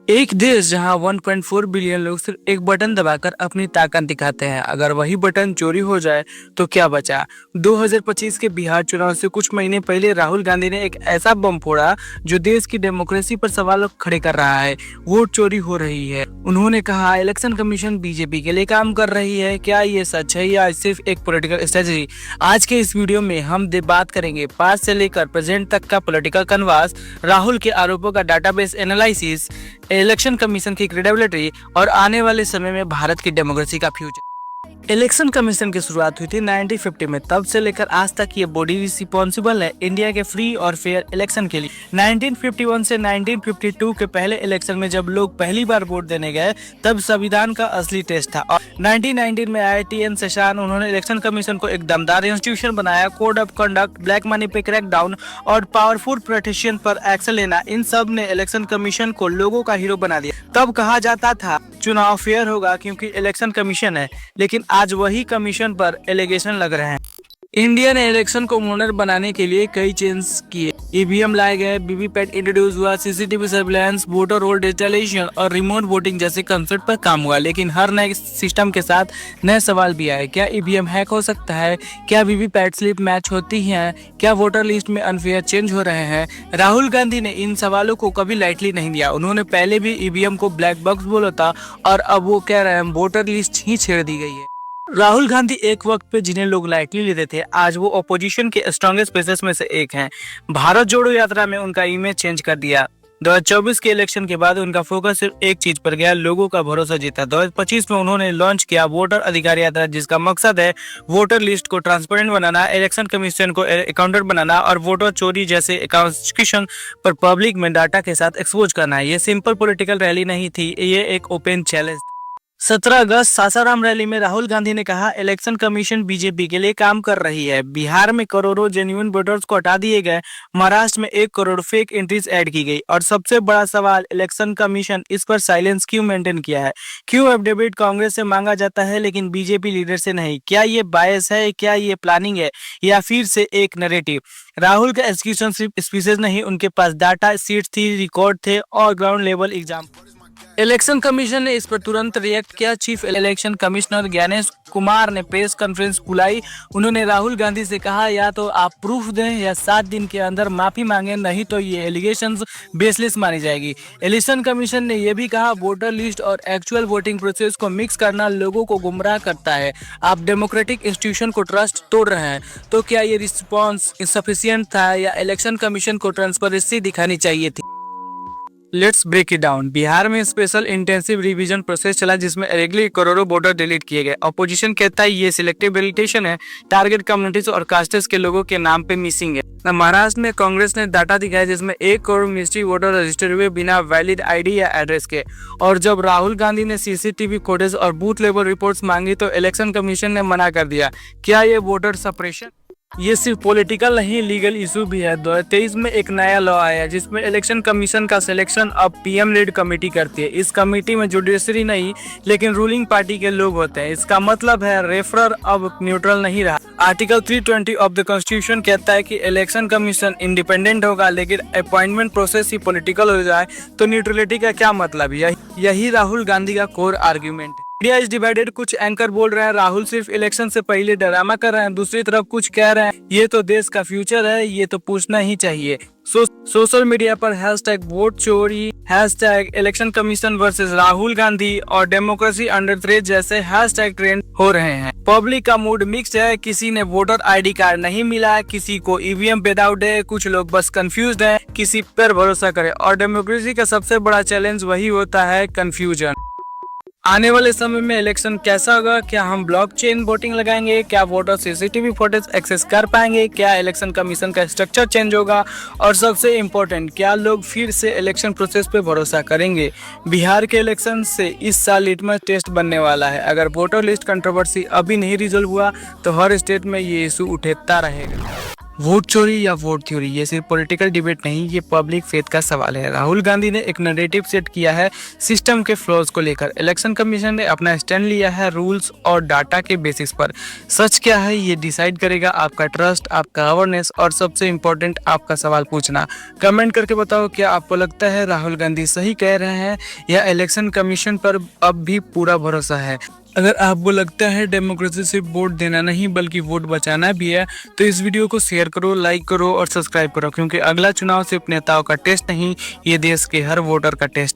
एक देश जहां 1.4 बिलियन लोग सिर्फ एक बटन दबाकर अपनी ताकत दिखाते हैं, अगर वही बटन चोरी हो जाए तो क्या बचा। 2025 के बिहार चुनाव से कुछ महीने पहले राहुल गांधी ने एक ऐसा बम फोड़ा जो देश की डेमोक्रेसी पर सवाल खड़े कर रहा है। वोट चोरी हो रही है। उन्होंने कहा इलेक्शन कमीशन बीजेपी के लिए काम कर रही है। क्या ये सच है या सिर्फ एक पॉलिटिकल स्ट्रेटजी? आज के इस वीडियो में हम बात करेंगे पास्ट से लेकर प्रेजेंट तक का पॉलिटिकल कनवास, राहुल के आरोपों का डाटाबेस एनालिसिस, इलेक्शन कमीशन की क्रेडिबिलिटी और आने वाले समय में भारत की डेमोक्रेसी का फ्यूचर। इलेक्शन कमीशन की शुरुआत हुई थी 1950 में। तब से लेकर आज तक ये बॉडी रिस्पॉन्सिबल है इंडिया के फ्री और फेयर इलेक्शन के लिए। 1951 से 1952 के पहले इलेक्शन में जब लोग पहली बार वोट देने गए तब संविधान का असली टेस्ट था। और 1919 में आए टी.एन. शेषान, उन्होंने इलेक्शन कमीशन को एक दमदार इंस्टीट्यूशन बनाया। Code of conduct, black money पे क्रैकडाउन और पावरफुल पॉलिटिशियन पर एक्शन लेना, इन सब ने इलेक्शन कमीशन को लोगों का हीरो बना दिया। तब कहा जाता था चुनाव फेयर होगा क्योंकि इलेक्शन कमीशन है, लेकिन आज वही कमीशन पर एलिगेशन लग रहे हैं। इंडिया ने इलेक्शन को मॉडर्न बनाने के लिए कई चेंज किए। ईवीएम लाए गए, वीवीपैट इंट्रोड्यूस हुआ, CCTV surveillance, voter roll digitalisation और रिमोट वोटिंग जैसे कंसेप्ट पर काम हुआ। लेकिन हर नए सिस्टम के साथ नए सवाल भी आए। क्या ईवीएम हैक हो सकता है? क्या वीवीपैट स्लिप मैच होती है? क्या वोटर लिस्ट में अनफेयर चेंज हो रहे हैं? राहुल गांधी ने इन सवालों को कभी लाइटली नहीं लिया। उन्होंने पहले भी ईवीएम को ब्लैक बॉक्स बोला था और अब वो कह रहे हैं वोटर लिस्ट ही छेड़ दी गई है। राहुल गांधी एक वक्त पे जिन्हें लोग लाइटली लेते थे, आज वो ओपोजिशन के स्ट्रॉन्गेस्ट फेसेस में से एक हैं। भारत जोड़ो यात्रा में उनका इमेज चेंज कर दिया। 2024 के इलेक्शन के बाद उनका फोकस सिर्फ एक चीज पर गया, लोगों का भरोसा जीता। 2025 में उन्होंने लॉन्च किया वोटर अधिकार यात्रा, जिसका मकसद है वोटर लिस्ट को ट्रांसपेरेंट बनाना, इलेक्शन कमीशन को अकाउंटेंट बनाना और वोटर चोरी जैसे एक्सक्यूशन पर पब्लिक में डाटा के साथ एक्सपोज करना। ये सिंपल पॉलिटिकल रैली नहीं थी, ये एक ओपन चैलेंज। 17 अगस्त सासाराम रैली में राहुल गांधी ने कहा इलेक्शन कमीशन बीजेपी के लिए काम कर रही है। बिहार में करोड़ों जेन्युइन वोटर्स को हटा दिए गए, महाराष्ट्र में 1 करोड़ फेक एंट्रीज ऐड की गई और सबसे बड़ा सवाल इलेक्शन कमीशन इस पर साइलेंस क्यों मेंटेन किया है? क्यों एफिडेविट कांग्रेस से मांगा जाता है लेकिन बीजेपी लीडर से नहीं? क्या ये बायस है? क्या ये प्लानिंग है या फिर से एक नैरेटिव? राहुल का एक्सक्यूशन सिर्फ स्पीचेस नहीं, उनके पास डाटा सीट्स थी, रिकॉर्ड थे और ground level exam. Election commission ने इस पर तुरंत रिएक्ट किया। Chief election commissioner Gyanesh Kumar ने प्रेस कॉन्फ्रेंस बुलाई। उन्होंने राहुल गांधी से कहा या तो आप प्रूफ दें या 7 दिन के अंदर माफी मांगे, नहीं तो ये एलिगेशंस बेसलेस मानी जाएगी। इलेक्शन कमीशन ने यह भी कहा वोटर लिस्ट और एक्चुअल वोटिंग प्रोसेस को मिक्स करना लोगों को गुमराह करता है। आप डेमोक्रेटिक इंस्टीट्यूशन को ट्रस्ट तोड़ रहे हैं। तो क्या ये रिस्पॉन्स इंसफिशिएंट था या इलेक्शन कमीशन को ट्रांसपेरेंसी दिखानी चाहिए थी? Let's break it down. Bihar में स्पेशल इंटेंसिव रिवीजन प्रोसेस चला जिसमें रेगुलर करोड़ों वोटर डिलीट किए गए। ऑपोजिशन कहता है ये सिलेक्टिव वेलिडेशन है, टारगेट कम्युनिटीज और कास्टेस के लोगों के नाम पे मिसिंग है। महाराष्ट्र में कांग्रेस ने डाटा दिखाया जिसमें 1 करोड़ मिस्ट्री वोटर रजिस्टर हुए बिना वैलिड आईडी या एड्रेस के। और जब राहुल गांधी ने सीसीटीवी फुटेज और बूथ लेवल रिपोर्ट्स मांगी तो इलेक्शन कमीशन ने मना कर दिया। क्या ये वोटर सप्रेशन? ये सिर्फ पॉलिटिकल नहीं, लीगल इशू भी है। 2023 में एक नया लॉ आया जिसमें इलेक्शन कमीशन का सिलेक्शन अब पीएम लीड कमेटी करती है। इस कमेटी में जुडिशरी नहीं लेकिन रूलिंग पार्टी के लोग होते हैं। इसका मतलब है रेफरर अब न्यूट्रल नहीं रहा। आर्टिकल 320 ऑफ द कॉन्स्टिट्यूशन कहता है कि इलेक्शन कमीशन इंडिपेंडेंट होगा, लेकिन अपॉइंटमेंट प्रोसेस ही पॉलिटिकल हो जाए तो न्यूट्रलिटी का क्या मतलब? यही राहुल गांधी का कोर आर्ग्यूमेंट है। India is divided. कुछ एंकर बोल रहे हैं राहुल सिर्फ इलेक्शन से पहले ड्रामा कर रहे हैं, दूसरी तरफ कुछ कह रहे हैं ये तो देश का फ्यूचर है, ये तो पूछना ही चाहिए। सोशल मीडिया पर हैशटैग वोट चोरी, hashtag election commission versus Rahul Gandhi और डेमोक्रेसी अंडर थ्रेट जैसे हैशटैग ट्रेंड हो रहे हैं। पब्लिक का मूड मिक्स्ड है। किसी ने वोटर आईडी कार्ड नहीं मिला, किसी को ईवीएम विदाउट है, कुछ लोग बस कंफ्यूज्ड हैं, किसी पर भरोसा करें। और डेमोक्रेसी का सबसे बड़ा चैलेंज वही होता है, कंफ्यूजन। आने वाले समय में इलेक्शन कैसा होगा? क्या हम ब्लॉकचेन वोटिंग लगाएंगे? क्या वोटर सीसीटीवी फुटेज एक्सेस कर पाएंगे? क्या इलेक्शन कमीशन का स्ट्रक्चर चेंज होगा? और सबसे इम्पोर्टेंट, क्या लोग फिर से इलेक्शन प्रोसेस पे भरोसा करेंगे? बिहार के इलेक्शन से इस साल लिटमस टेस्ट बनने वाला है। अगर वोटर लिस्ट कंट्रोवर्सी अभी नहीं रिजोल्व हुआ तो हर स्टेट में ये इशू उठता रहेगा। वोट चोरी या वोट थ्योरी, ये सिर्फ पॉलिटिकल डिबेट नहीं, ये पब्लिक फेथ का सवाल है। राहुल गांधी ने एक नैरेटिव सेट किया है सिस्टम के फ्लॉज को लेकर। इलेक्शन कमीशन ने अपना स्टैंड लिया है रूल्स और डाटा के बेसिस पर। सच क्या है ये डिसाइड करेगा आपका ट्रस्ट, आपका अवेयरनेस और सबसे इम्पोर्टेंट आपका सवाल पूछना। कमेंट करके बताओ, क्या आपको लगता है राहुल गांधी सही कह रहे हैं या इलेक्शन कमीशन पर अब भी पूरा भरोसा है। अगर आपको लगता है डेमोक्रेसी सिर्फ वोट देना नहीं बल्कि वोट बचाना भी है, तो इस वीडियो को शेयर करो, लाइक करो और सब्सक्राइब करो, क्योंकि अगला चुनाव सिर्फ नेताओं का टेस्ट नहीं, ये देश के हर वोटर का टेस्ट